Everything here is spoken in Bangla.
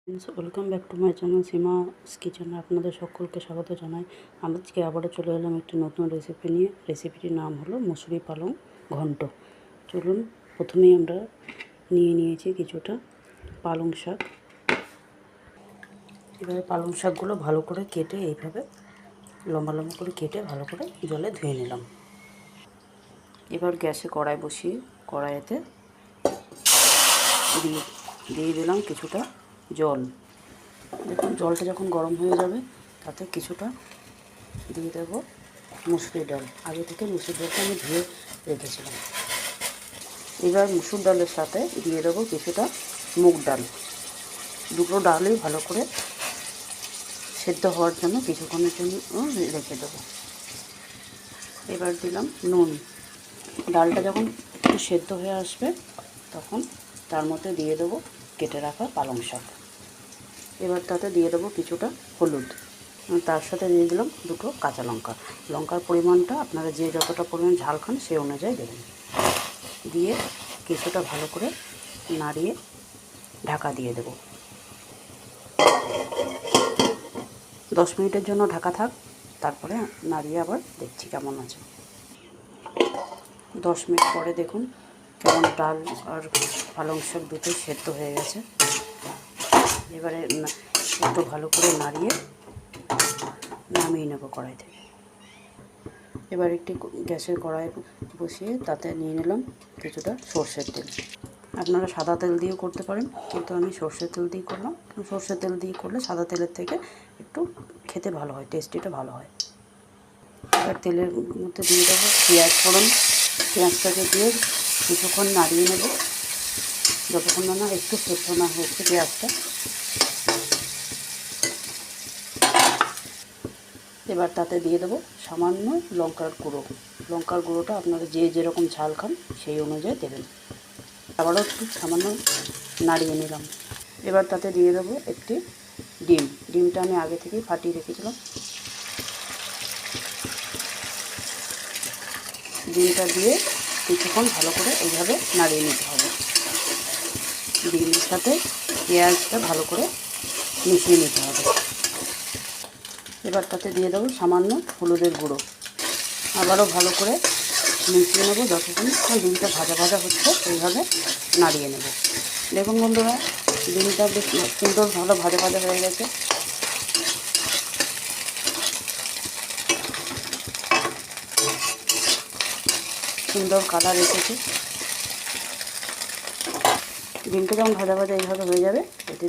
Welcome back to my channel Seema's কিচেনে আপনাদের সকলকে স্বাগত জানাই। আজকে আবারও চলে এলাম একটি নতুন রেসিপি নিয়ে। রেসিপিটির নাম হলো মুসুরি পালং ঘন্ট। চলুন, প্রথমেই আমরা নিয়েছি কিছুটা পালং শাক। এবারে পালং শাকগুলো ভালো করে কেটে এইভাবে লম্বা লম্বা করে কেটে ভালো করে জলে ধুয়ে নিলাম। এবার গ্যাসে কড়াই বসিয়ে কড়াইতে দিয়ে দিলাম কিছুটা জল। দেখুন, জলটা যখন গরম হয়ে যাবে তাতে কিছুটা দিয়ে দেবো মুসুরি ডাল। আগে থেকে মুসুর ডালটা আমি ধুয়ে রেখেছিলাম। এবার মুসুর ডালের সাথে দিয়ে দেবো কিছুটা মুগ ডাল। দুটো ডালই ভালো করে সেদ্ধ হওয়ার জন্য কিছুক্ষণের জন্য রেখে দেবো। এবার দিলাম নুন। ডালটা যখন একটু সেদ্ধ হয়ে আসবে তখন তার মধ্যে দিয়ে দেবো কেটে রাখা পালং শাক। এবার তাতে দিয়ে দেবো কিছুটা হলুদ। তার সাথে দিয়ে দিলাম দুটো কাঁচা লঙ্কা। লঙ্কার পরিমাণটা আপনারা যে যতটা পরিমাণ ঝাল খান সেই অনুযায়ী দেবেন। দিয়ে কিছুটা ভালো করে নাড়িয়ে ঢাকা দিয়ে দেব। 10 মিনিটের জন্য ঢাকা থাক, তারপরে নাড়িয়ে আবার দেখছি কেমন আছে। 10 মিনিট পরে দেখুন কেমন ডাল আর পালং শাক দুটোই সেদ্ধ হয়ে গেছে। এবারে একটু ভালো করে নাড়িয়ে নামিয়ে নেব কড়াই থেকে। এবার একটি গ্যাসের কড়াই বসিয়ে তাতে নিয়ে নিলাম কিছুটা সর্ষের তেল। আপনারা সাদা তেল দিয়েও করতে পারেন, কিন্তু আমি সর্ষের তেল দিয়ে করলাম। সর্ষের তেল দিয়ে করলে সাদা তেলের থেকে একটু খেতে ভালো হয়, টেস্টিটা ভালো হয়। এবার তেলের মধ্যে দিয়ে দেবো পেঁয়াজ ফোড়ন। পেঁয়াজটাকে দিয়ে কিছুক্ষণ নাড়িয়ে নেব, যতক্ষণ না একটু সেদ্ধ না হচ্ছে পেঁয়াজটা। এবার তাতে দিয়ে দেবো সামান্য লঙ্কার গুঁড়ো। লঙ্কার গুঁড়োটা আপনারা যে যেরকম ঝাল খান সেই অনুযায়ী দেবেন। আবারও একটু সামান্য নাড়িয়ে নিলাম। এবার তাতে দিয়ে দেবো একটি ডিম। ডিমটা আমি আগে থেকেই ফাটিয়ে রেখেছিলাম। ডিমটা দিয়ে কিছুক্ষণ ভালো করে এইভাবে নাড়িয়ে নিতে হবে। ডিমের সাথে পেঁয়াজটা ভালো করে মিশিয়ে নিতে হবে। এবার তাতে দিয়ে দেবো সামান্য হলুদের গুঁড়ো। আবারও ভালো করে মিশিয়ে নেবো যতক্ষণ ডিমটা ভাজা ভাজা হচ্ছে এইভাবে নাড়িয়ে নেব। দেখুন বন্ধুরা, ডিমটা বেশ সুন্দর ভালো ভাজা ভাজা হয়ে গেছে। সুন্দর কালার এসেছে। ডিমটা যখন ভাজা ভাজা এইভাবে হয়ে যাবে এতে